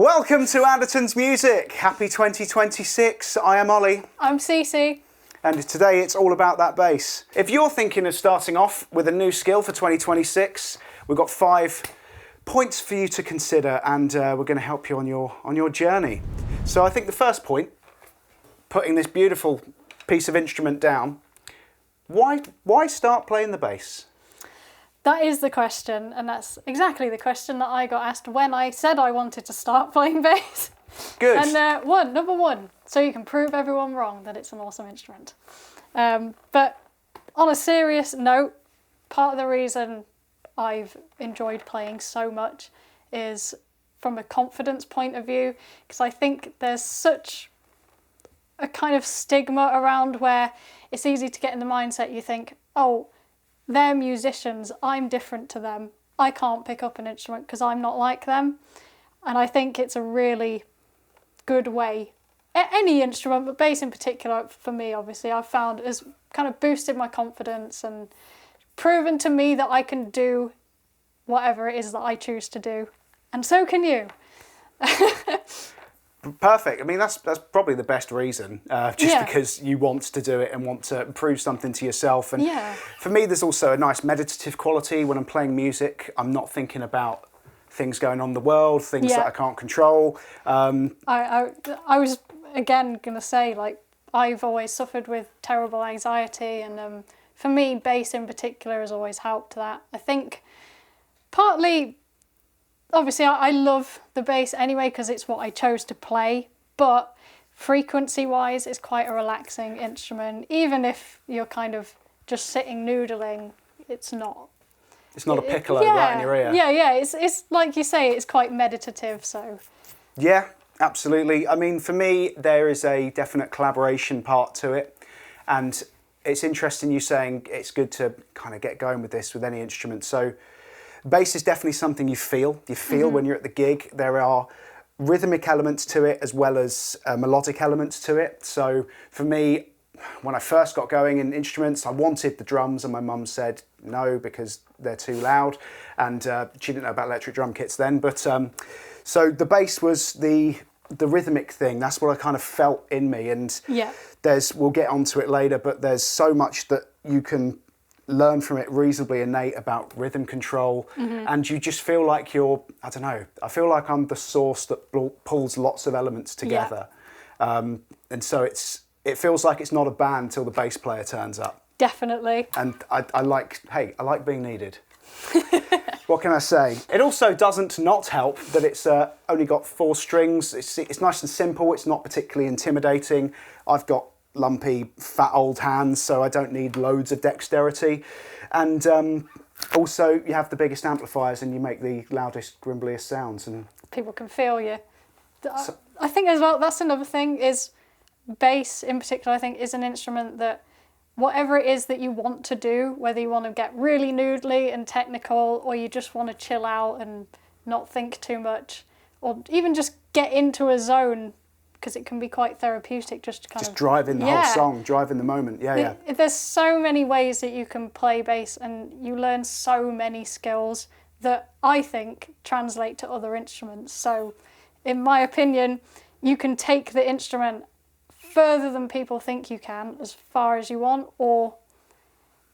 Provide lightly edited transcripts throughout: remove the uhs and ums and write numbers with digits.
Welcome to Andertons Music. Happy 2026. I am Ollie. I'm Cece. And today it's all about that bass. If you're thinking of starting off with a new skill for 2026, we've got 5 points for you to consider, and we're going to help you on your journey. So I think the first point, putting this beautiful piece of instrument down, why start playing the bass? That is the question, and that's exactly the question that I got asked when I said I wanted to start playing bass. Good. And number one, so you can prove everyone wrong that it's an awesome instrument. But on a serious note, part of the reason I've enjoyed playing so much is from a confidence point of view, because I think there's such a kind of stigma around where it's easy to get in the mindset you think, oh, they're musicians, I'm different to them, I can't pick up an instrument because I'm not like them. And I think it's a really good way, any instrument, but bass in particular, for me obviously, I've found has kind of boosted my confidence and proven to me that I can do whatever it is that I choose to do. And so can you. Perfect. I mean, that's probably the best reason, because you want to do it and want to prove something to yourself. And for me, there's also a nice meditative quality. When I'm playing music, I'm not thinking about things going on in the world, things that I can't control. I was, again, going to say, like, I've always suffered with terrible anxiety, and for me, bass in particular has always helped that. I think partly, obviously, I love the bass anyway because it's what I chose to play, but frequency-wise, it's quite a relaxing instrument. Even if you're kind of just sitting noodling, it's not. It's not a piccolo right in your ear. Yeah. It's like you say, it's quite meditative. So. Yeah, absolutely. I mean, for me, there is a definite collaboration part to it, and it's interesting you saying it's good to kind of get going with this with any instrument. So bass is definitely something you feel. You feel when you're at the gig. There are rhythmic elements to it as well as melodic elements to it. So for me, when I first got going in instruments, I wanted the drums, and my mum said no because they're too loud, and she didn't know about electric drum kits then. But so the bass was the rhythmic thing. That's what I kind of felt in me. And we'll get onto it later, but there's so much that you can learn from it reasonably innate about rhythm control, and you just feel like I don't know, I feel like I'm the source that pulls lots of elements together. And so it feels like it's not a band till the bass player turns up. Definitely. And I like being needed. What can I say? It also doesn't not help that it's only got 4 strings. It's nice and simple. It's not particularly intimidating. I've got lumpy, fat old hands, so I don't need loads of dexterity. And also, you have the biggest amplifiers and you make the loudest, grimbliest sounds. And people can feel you. I think as well, that's another thing, is bass in particular, I think, is an instrument that whatever it is that you want to do, whether you want to get really noodly and technical, or you just want to chill out and not think too much, or even just get into a zone, because it can be quite therapeutic just to kind of drive in the whole song, drive in the moment. There's so many ways that you can play bass, and you learn so many skills that I think translate to other instruments. So in my opinion, you can take the instrument further than people think you can, as far as you want, or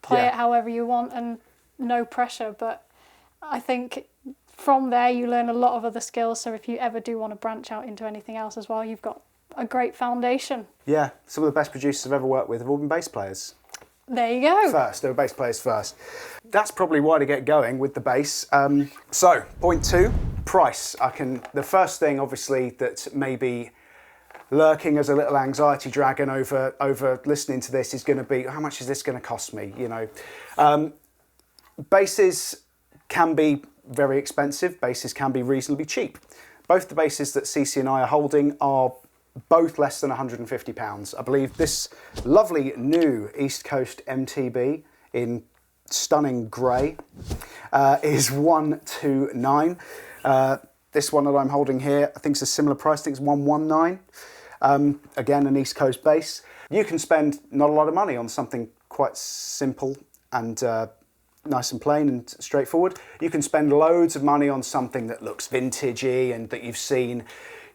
play it however you want, and no pressure. But I think from there you learn a lot of other skills, so if you ever do want to branch out into anything else as well, you've got a great foundation. Yeah, some of the best producers I've ever worked with have all been bass players. There you go. They were bass players first. That's probably why to get going with the bass. So, point 2, price. The first thing, obviously, that maybe lurking as a little anxiety dragon over listening to this is going to be, how much is this going to cost me? You know, basses can be very expensive. Basses can be reasonably cheap. Both the basses that Cece and I are holding are both less than £150. I believe this lovely new EastCoast MTB in stunning grey is 129. This one that I'm holding here, I think it's a similar price. I think it's 119. Again, an East Coast bass. You can spend not a lot of money on something quite simple and nice and plain and straightforward. You can spend loads of money on something that looks vintagey and that you've seen,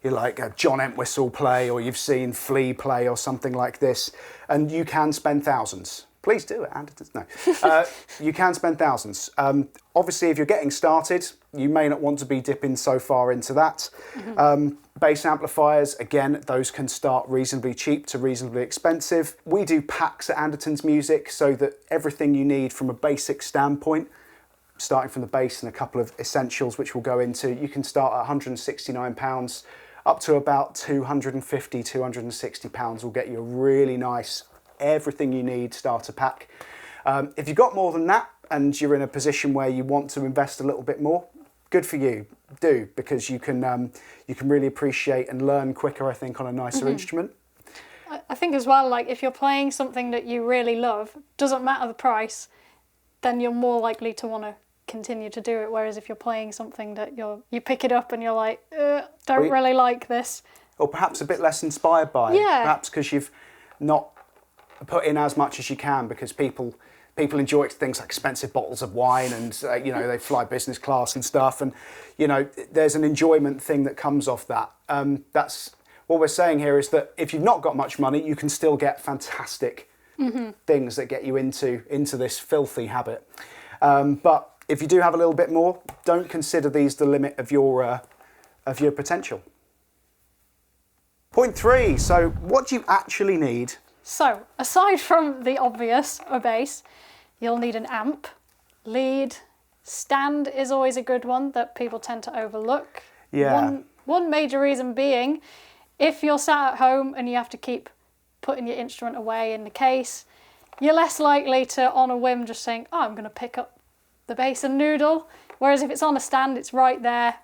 you like a John Entwistle play, or you've seen Flea play or something like this, and you can spend thousands. Please do it, Andertons. No, you can spend thousands. Obviously, if you're getting started, you may not want to be dipping so far into that. Bass amplifiers, again, those can start reasonably cheap to reasonably expensive. We do packs at Andertons Music so that everything you need from a basic standpoint, starting from the bass and a couple of essentials which we'll go into, you can start at £169 up to about £250, £260 will get you a really nice, everything you need starter pack. If you've got more than that and you're in a position where you want to invest a little bit more, good for you. Do, because you can really appreciate and learn quicker, I think, on a nicer instrument. I think as well, like if you're playing something that you really love, doesn't matter the price, then you're more likely to want to continue to do it. Whereas if you're playing something that you pick it up and you're like, don't really like this, or perhaps a bit less inspired by it, perhaps because you've not put in as much as you can, because people enjoy things like expensive bottles of wine and, you know, they fly business class and stuff. And, you know, there's an enjoyment thing that comes off that. That's what we're saying here, is that if you've not got much money, you can still get fantastic things that get you into this filthy habit. But if you do have a little bit more, don't consider these the limit of your potential. Point 3, so what do you actually need? So, aside from the obvious, a bass, you'll need an amp, lead, stand is always a good one that people tend to overlook. Yeah. One major reason being, if you're sat at home and you have to keep putting your instrument away in the case, you're less likely to, on a whim, just saying, oh, I'm going to pick up the bass and noodle. Whereas if it's on a stand, it's right there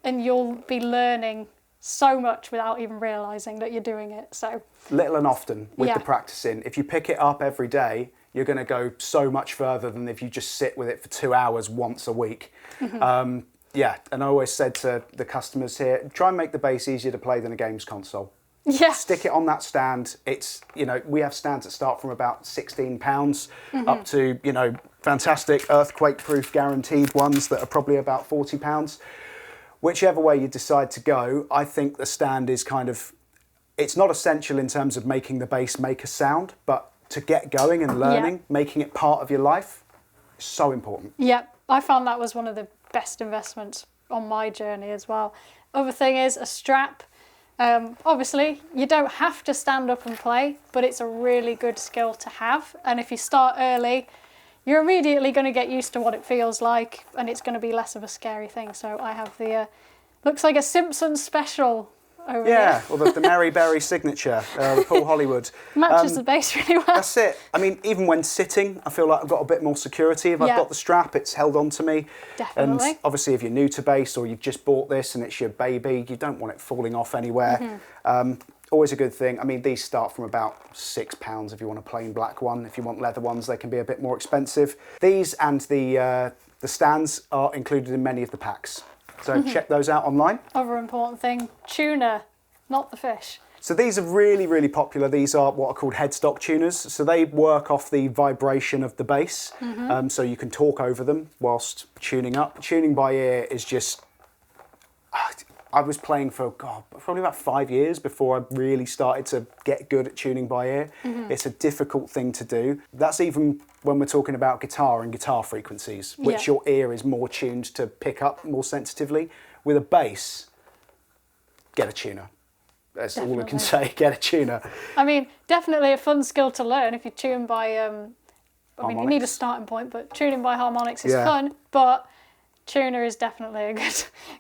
and you'll be learning so much without even realising that you're doing it. So little and often with the practicing. If you pick it up every day, you're going to go so much further than if you just sit with it for 2 hours once a week. Yeah, and I always said to the customers here, try and make the bass easier to play than a games console. Yeah. Stick it on that stand. It's, you know, we have stands that start from about £16 up to, you know, fantastic earthquake-proof guaranteed ones that are probably about £40. Whichever way you decide to go, I think the stand is kind of, it's not essential in terms of making the bass make a sound, but to get going and learning, making it part of your life, is so important. Yeah, I found that was one of the best investments on my journey as well. Other thing is a strap. Obviously, you don't have to stand up and play, but it's a really good skill to have. And if you start early, you're immediately going to get used to what it feels like, and it's going to be less of a scary thing. So I have the, looks like a Simpsons special over here. Yeah, or the Mary Berry signature, the Paul Hollywood. Matches the bass really well. That's it. I mean, even when sitting, I feel like I've got a bit more security. If I've got the strap, it's held on to me. Definitely. And obviously, if you're new to bass or you've just bought this and it's your baby, you don't want it falling off anywhere. Always a good thing. I mean, these start from about £6 if you want a plain black one. If you want leather ones, they can be a bit more expensive. These and the stands are included in many of the packs. So check those out online. Other important thing, tuner, not the fish. So these are really, really popular. These are what are called headstock tuners. So they work off the vibration of the bass. So you can talk over them whilst tuning up. Tuning by ear is just, I was playing for, probably about 5 years before I really started to get good at tuning by ear. It's a difficult thing to do. That's even when we're talking about guitar and guitar frequencies, which your ear is more tuned to pick up more sensitively. With a bass, get a tuner. That's all I can say, get a tuner. I mean, definitely a fun skill to learn if you tune by, I mean, you need a starting point, but tuning by harmonics is fun, but tuner is definitely a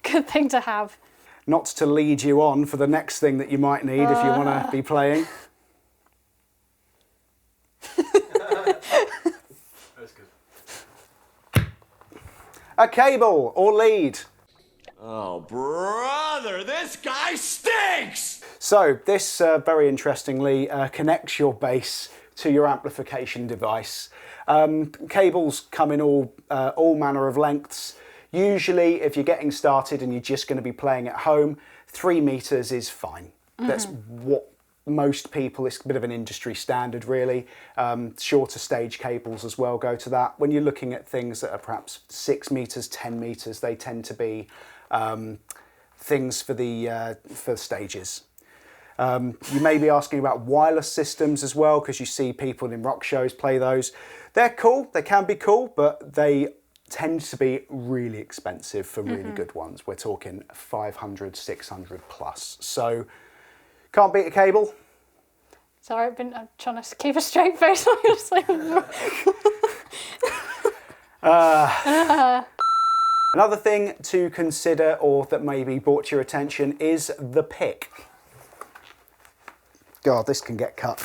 good thing to have. Not to lead you on for the next thing that you might need if you want to be playing. That's good. A cable or lead. Oh, brother, this guy stinks! So this very interestingly connects your bass to your amplification device. Cables come in all manner of lengths. Usually, if you're getting started and you're just going to be playing at home, 3 meters is fine. That's what most people, it's a bit of an industry standard really. Shorter stage cables as well go to that. When you're looking at things that are perhaps 6 meters, 10 meters, they tend to be things for stages. You may be asking about wireless systems as well, because you see people in rock shows play those. They're cool, they can be cool, but they tend to be really expensive for really good ones. We're talking 500, 600 plus. So can't beat a cable. Sorry, I'm trying to keep a straight face. Another thing to consider, or that maybe brought to your attention, is the pick. God, this can get cut.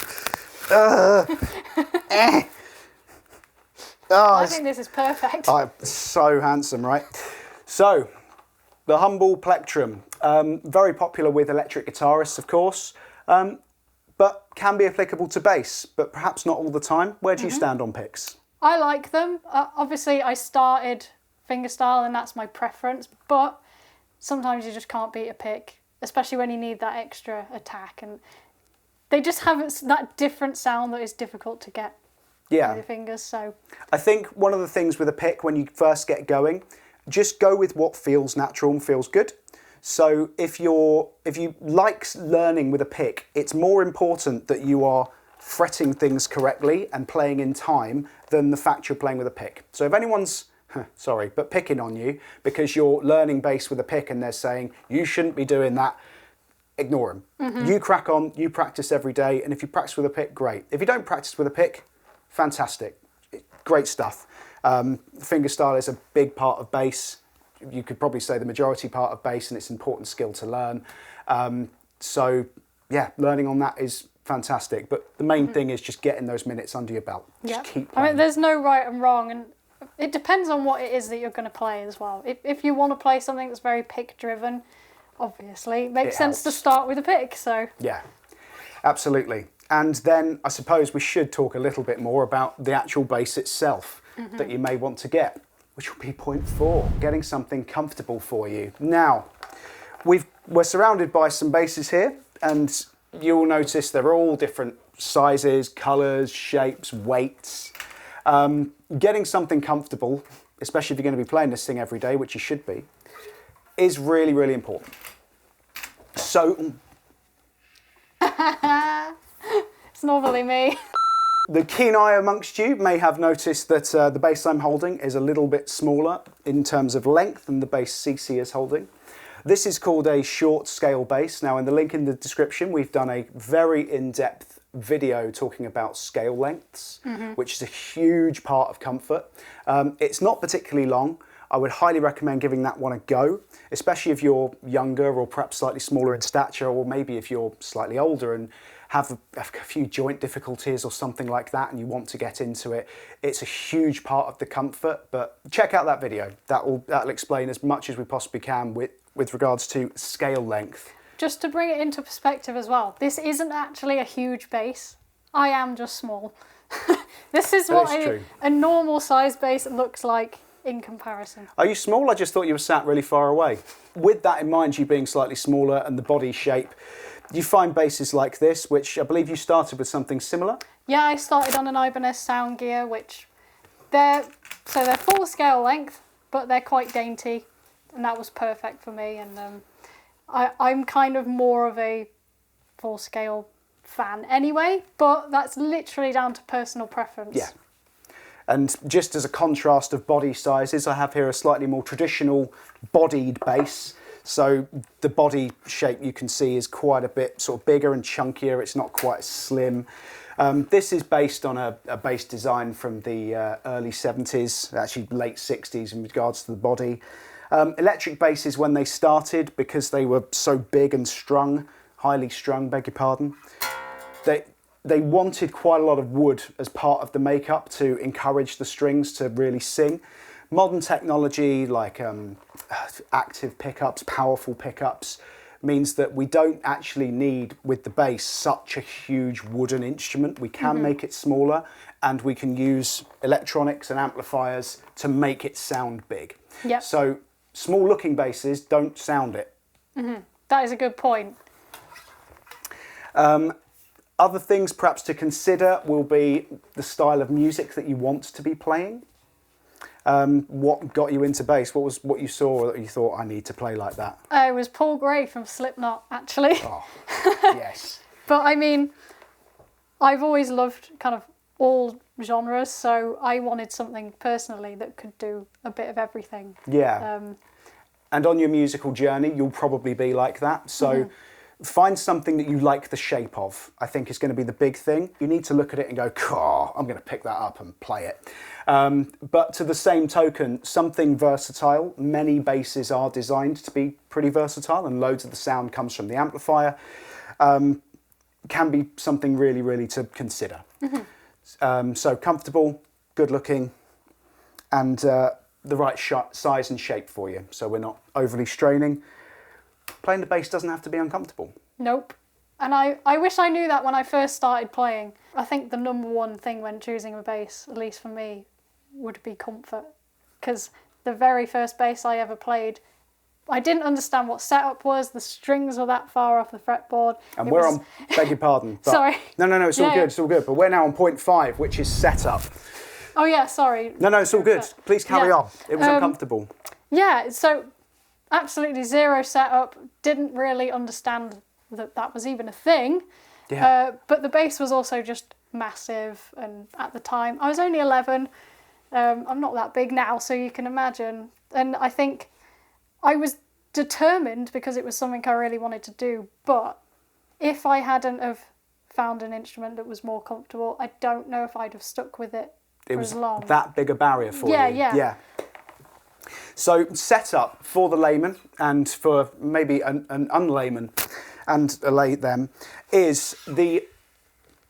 I think this is perfect. So handsome, right? So, the humble plectrum, very popular with electric guitarists, of course, but can be applicable to bass, but perhaps not all the time. Where do you stand on picks? I like them. Obviously, I started fingerstyle and that's my preference, but sometimes you just can't beat a pick, especially when you need that extra attack, and they just have that different sound that is difficult to get with your fingers. So I think one of the things with a pick when you first get going, just go with what feels natural and feels good. So if you like learning with a pick, it's more important that you are fretting things correctly and playing in time than the fact you're playing with a pick. So if anyone's picking on you because you're learning bass with a pick and they're saying you shouldn't be doing that, ignore them. You crack on, you practice every day, and if you practice with a pick, great. If you don't practice with a pick, fantastic, great stuff. Fingerstyle is a big part of bass. You could probably say the majority part of bass, and it's an important skill to learn. So yeah, learning on that is fantastic. But the main thing is just getting those minutes under your belt. Just keep playing. I mean, there's no right and wrong, and it depends on what it is that you're going to play as well. If you want to play something that's very pick driven, obviously it makes sense to start with a pick. So yeah, absolutely. And then I suppose we should talk a little bit more about the actual bass itself that you may want to get, which will be point 4, getting something comfortable for you. Now, we're surrounded by some basses here, and you'll notice they're all different sizes, colours, shapes, weights. Getting something comfortable, especially if you're going to be playing this thing every day, which you should be, is really, really important. So it's normally me. The keen eye amongst you may have noticed that the bass I'm holding is a little bit smaller in terms of length than the bass CC is holding. This is called a short scale bass. Now in the link in the description, we've done a very in-depth video talking about scale lengths, which is a huge part of comfort. It's not particularly long. I would highly recommend giving that one a go, especially if you're younger or perhaps slightly smaller in stature, or maybe if you're slightly older and have a few joint difficulties or something like that and you want to get into it. It's a huge part of the comfort, but check out that video. That'll explain as much as we possibly can with regards to scale length. Just to bring it into perspective as well, this isn't actually a huge bass. I am just small. This is what a normal size bass looks like in comparison. Are you small? I just thought you were sat really far away. With that in mind, you being slightly smaller and the body shape, you find basses like this, which I believe you started with something similar? Yeah, I started on an Ibanez Sound Gear, which they're full scale length, but they're quite dainty, and that was perfect for me. And I'm kind of more of a full scale fan anyway, but that's literally down to personal preference. Yeah. And just as a contrast of body sizes, I have here a slightly more traditional bodied bass. So the body shape you can see is quite a bit sort of bigger and chunkier. It's not quite as slim. This is based on a bass design from the early 70s, actually late 60s in regards to the body. Electric basses, when they started, because they were so big and strung, highly strung, beg your pardon, they wanted quite a lot of wood as part of the makeup to encourage the strings to really sing. Modern technology like active pickups, powerful pickups, means that we don't actually need, with the bass, such a huge wooden instrument. We can make it smaller, and we can use electronics and amplifiers to make it sound big. Yep. So small looking basses don't sound it. That is a good point. Other things perhaps to consider will be the style of music that you want to be playing. What got you into bass? What was what you saw that you thought, I need to play like that? It was Paul Gray from Slipknot, actually. Oh, yes. But I mean, I've always loved kind of all genres, so I wanted something personally that could do a bit of everything. Yeah. And on your musical journey, you'll probably be like that. So find something that you like the shape of, I think is going to be the big thing. You need to look at it and go, "Cool, I'm going to pick that up and play it." But to the same token, something versatile. Many basses are designed to be pretty versatile, and loads of the sound comes from the amplifier. Can be something really, really to consider. So comfortable, good looking, and the right size and shape for you, so we're not overly straining. Playing the bass doesn't have to be uncomfortable. Nope. And I wish I knew that when I first started playing. I think the number one thing when choosing a bass, at least for me, would be comfort. Because the very first bass I ever played, I didn't understand what setup was. The strings were that far off the fretboard. And we're on, beg your pardon. But Sorry. No, it's all good, it's all good. But we're now on point 5, which is setup. Oh yeah, sorry. No, it's all good. Please carry on. It was uncomfortable. Yeah, so absolutely zero setup. Didn't really understand that was even a thing. Yeah. But the bass was also just massive, and at the time I was only 11. I'm not that big now, so you can imagine. And I think I was determined because it was something I really wanted to do. But if I hadn't have found an instrument that was more comfortable, I don't know if I'd have stuck with it for as long. That big a barrier for you. Yeah. So setup for the layman and for maybe an unlayman and them is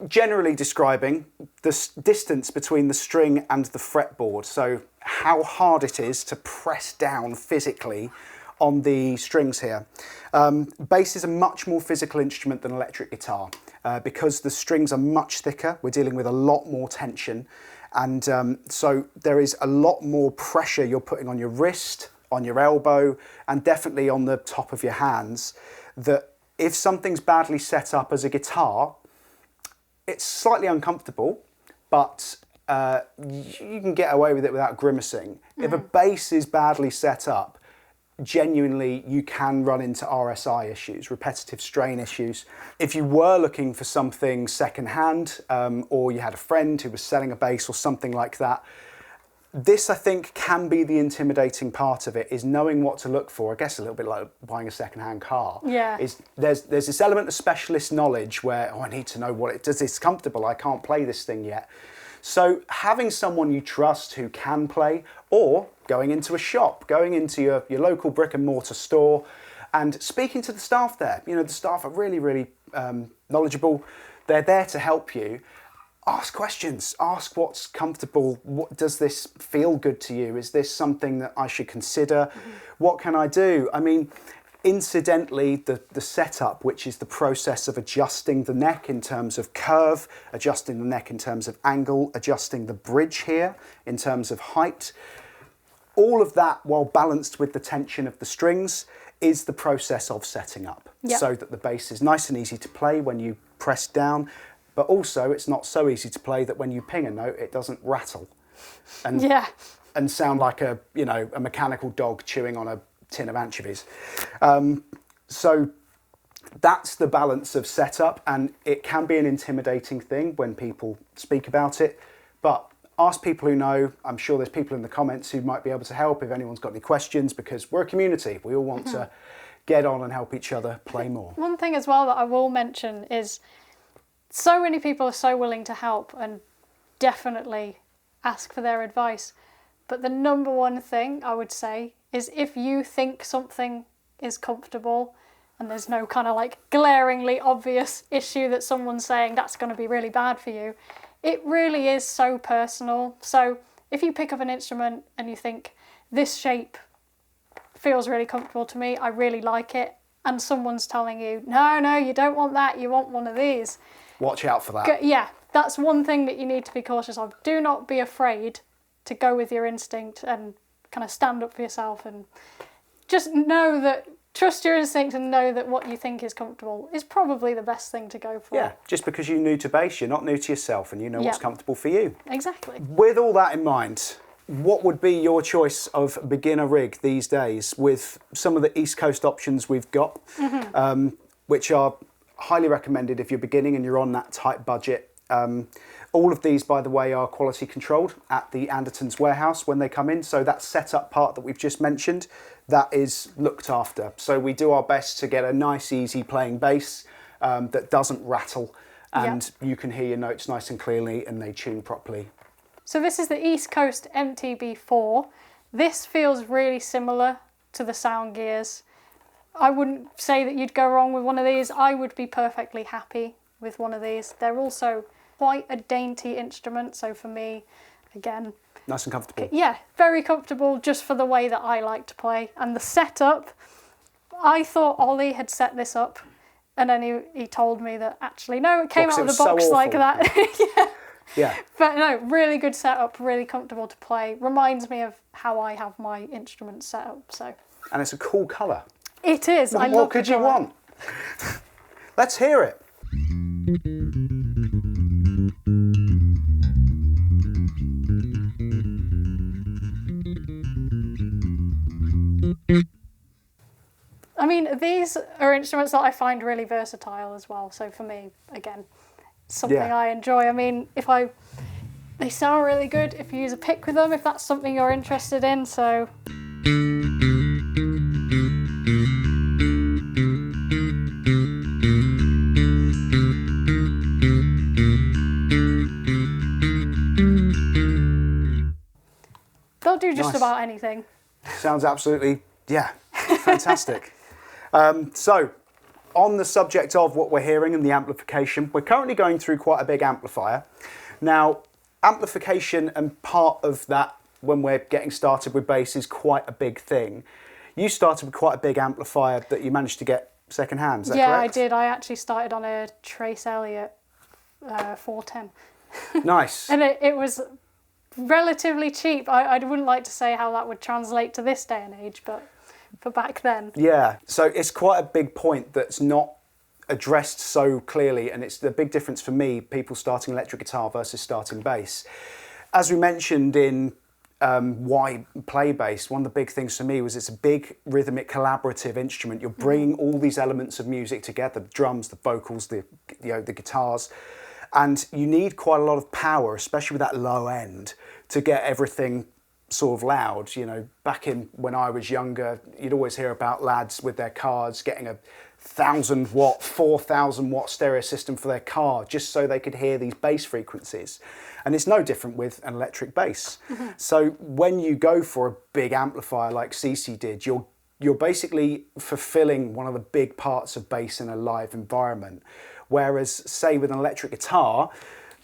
generally describing the distance between the string and the fretboard. So how hard it is to press down physically on the strings here. Bass is a much more physical instrument than electric guitar because the strings are much thicker. We're dealing with a lot more tension. And so there is a lot more pressure you're putting on your wrist, on your elbow, and definitely on the top of your hands, that if something's badly set up as a guitar, it's slightly uncomfortable, but you can get away with it without grimacing. If a bass is badly set up, genuinely you can run into RSI issues, repetitive strain issues. If you were looking for something secondhand, or you had a friend who was selling a bass or something like that, this I think can be the intimidating part of it, is knowing what to look for. I guess a little bit like buying a secondhand car. Yeah. There's this element of specialist knowledge where, I need to know what it does. It's comfortable, I can't play this thing yet. So having someone you trust who can play, or going into a shop, going into your local brick and mortar store and speaking to the staff there. You know, the staff are really, really knowledgeable. They're there to help you. Ask questions, ask what's comfortable. What does this feel good to you? Is this something that I should consider? What can I do? I mean, incidentally, the setup, which is the process of adjusting the neck in terms of curve, adjusting the neck in terms of angle, adjusting the bridge here in terms of height, all of that, while balanced with the tension of the strings, is the process of setting up. Yep. So that the bass is nice and easy to play when you press down, but also it's not so easy to play that when you ping a note, it doesn't rattle and sound like a mechanical dog chewing on a tin of anchovies. So that's the balance of setup, and it can be an intimidating thing when people speak about it, but ask people who know. I'm sure there's people in the comments who might be able to help if anyone's got any questions, because we're a community. We all want to get on and help each other play more. One thing as well that I will mention is so many people are so willing to help and definitely ask for their advice. But the number one thing I would say is, if you think something is comfortable and there's no kind of like glaringly obvious issue that someone's saying that's going to be really bad for you, it really is so personal. So if you pick up an instrument and you think, this shape feels really comfortable to me, I really like it, and someone's telling you, no, you don't want that, you want one of these. Watch out for that. Yeah, that's one thing that you need to be cautious of. Do not be afraid to go with your instinct and kind of stand up for yourself, and just know that trust your instinct and know that what you think is comfortable is probably the best thing to go for. Yeah, just because you're new to bass, you're not new to yourself, and you know what's Yeah. comfortable for you. Exactly. With all that in mind, what would be your choice of beginner rig these days with some of the East Coast options we've got, which are highly recommended if you're beginning and you're on that tight budget. All of these, by the way, are quality controlled at the Andertons warehouse when they come in. So that setup part that we've just mentioned, that is looked after. So we do our best to get a nice, easy playing bass that doesn't rattle, and you can hear your notes nice and clearly and they tune properly. So this is the EastCoast MTB4. This feels really similar to the Sound Gears. I wouldn't say that you'd go wrong with one of these. I would be perfectly happy with one of these. They're also quite a dainty instrument, so for me, again... Nice and comfortable. Yeah, very comfortable just for the way that I like to play. And the setup, I thought Ollie had set this up, and then he told me that actually, no, it came out of the box like that. Yeah. Yeah. But no, really good setup, really comfortable to play. Reminds me of how I have my instrument set up. So. And it's a cool colour. It is. I love What could the you colour. want? Let's hear it. I mean, these are instruments that I find really versatile as well. So for me, again, something Yeah. I enjoy. I mean, they sound really good if you use a pick with them, if that's something you're interested in. So. They'll do just Nice. about anything. Sounds absolutely, yeah, fantastic. So, on the subject of what we're hearing and the amplification, we're currently going through quite a big amplifier. Now, amplification and part of that when we're getting started with bass is quite a big thing. You started with quite a big amplifier that you managed to get second hand, is that Yeah, correct? I did. I actually started on a Trace Elliott 410. Nice. And it was relatively cheap. I wouldn't like to say how that would translate to this day and age, but for back then. Yeah, so it's quite a big point that's not addressed so clearly, and it's the big difference for me, people starting electric guitar versus starting bass. As we mentioned in why play bass, one of the big things for me was it's a big rhythmic collaborative instrument. You're bringing all these elements of music together, the drums, the vocals, the guitars, and you need quite a lot of power, especially with that low end, to get everything sort of loud. You know, back in when I was younger, you'd always hear about lads with their cars getting a 1,000 watt, 4,000 watt stereo system for their car just so they could hear these bass frequencies. And it's no different with an electric bass. So when you go for a big amplifier like CC did, you're basically fulfilling one of the big parts of bass in a live environment. Whereas, say, with an electric guitar,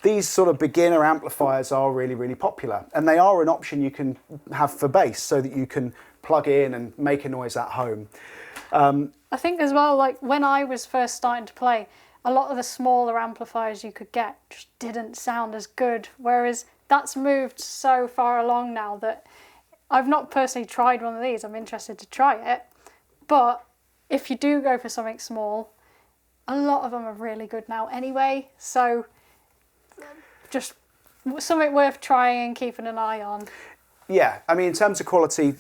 these sort of beginner amplifiers are really, really popular. And they are an option you can have for bass so that you can plug in and make a noise at home. I think as well, like when I was first starting to play, a lot of the smaller amplifiers you could get just didn't sound as good. Whereas that's moved so far along now that I've not personally tried one of these. I'm interested to try it. But if you do go for something small, a lot of them are really good now anyway. So just something worth trying, keeping an eye on. Yeah, I mean, in terms of quality,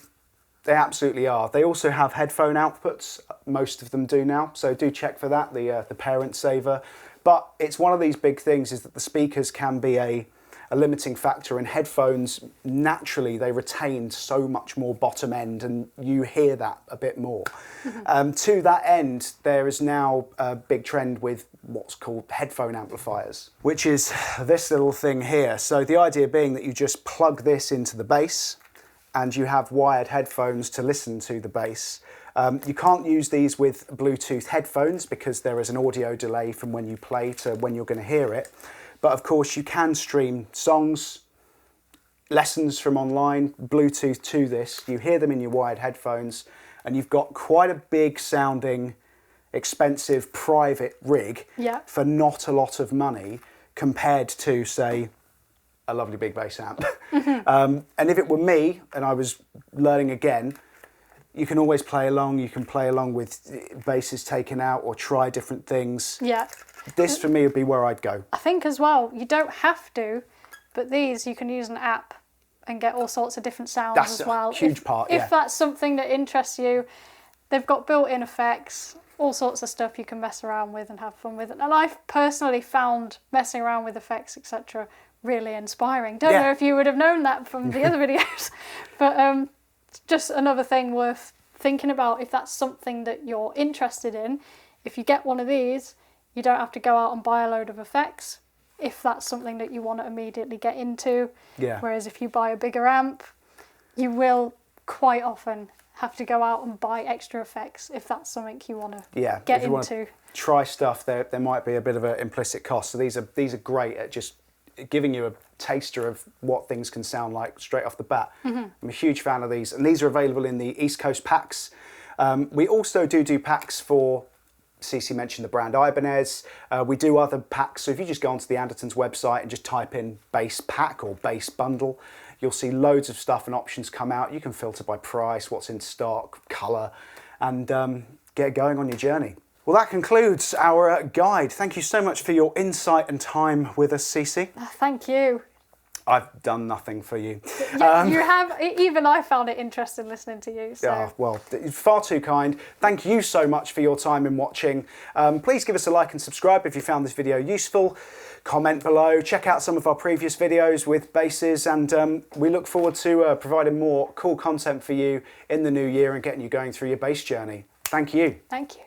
they absolutely are. They also have headphone outputs. Most of them do now, so do check for that, the parent saver. But it's one of these big things is that the speakers can be a limiting factor, and headphones, naturally, they retain so much more bottom end, and you hear that a bit more. To that end, there is now a big trend with what's called headphone amplifiers, which is this little thing here. So the idea being that you just plug this into the bass, and you have wired headphones to listen to the bass. You can't use these with Bluetooth headphones because there is an audio delay from when you play to when you're going to hear it. But of course you can stream songs, lessons from online, Bluetooth to this. You hear them in your wired headphones, and you've got quite a big sounding, expensive private rig for not a lot of money compared to, say, a lovely big bass amp. And if it were me and I was learning again, you can always play along. You can play along with basses taken out or try different things. Yeah. This for me would be where I'd go. I think as well, you don't have to, but these you can use an app and get all sorts of different sounds That's as well. a huge part, If that's something that interests you, they've got built-in effects, all sorts of stuff you can mess around with and have fun with. And I've personally found messing around with effects, etc., really inspiring. Don't know if you would have known that from the other videos, but just another thing worth thinking about if that's something that you're interested in. If you get one of these, you don't have to go out and buy a load of effects if that's something that you want to immediately get into. Yeah. Whereas if you buy a bigger amp, you will quite often have to go out and buy extra effects if that's something you want to get if you want into. to try stuff, there might be a bit of an implicit cost. So these are great at just giving you a taster of what things can sound like straight off the bat. I'm a huge fan of these, and these are available in the East Coast packs. We also do packs for, CC mentioned the brand Ibanez. We do other packs, so if you just go onto the Andertons website and just type in bass pack or bass bundle, you'll see loads of stuff and options come out. You can filter by price, what's in stock, colour, and get going on your journey. Well, that concludes our guide. Thank you so much for your insight and time with us, CC. Thank you. I've done nothing for you. You have, even I found it interesting listening to you. So. Oh, well, far too kind. Thank you so much for your time in watching. Please give us a like and subscribe if you found this video useful. Comment below, check out some of our previous videos with basses, and we look forward to providing more cool content for you in the new year and getting you going through your bass journey. Thank you. Thank you.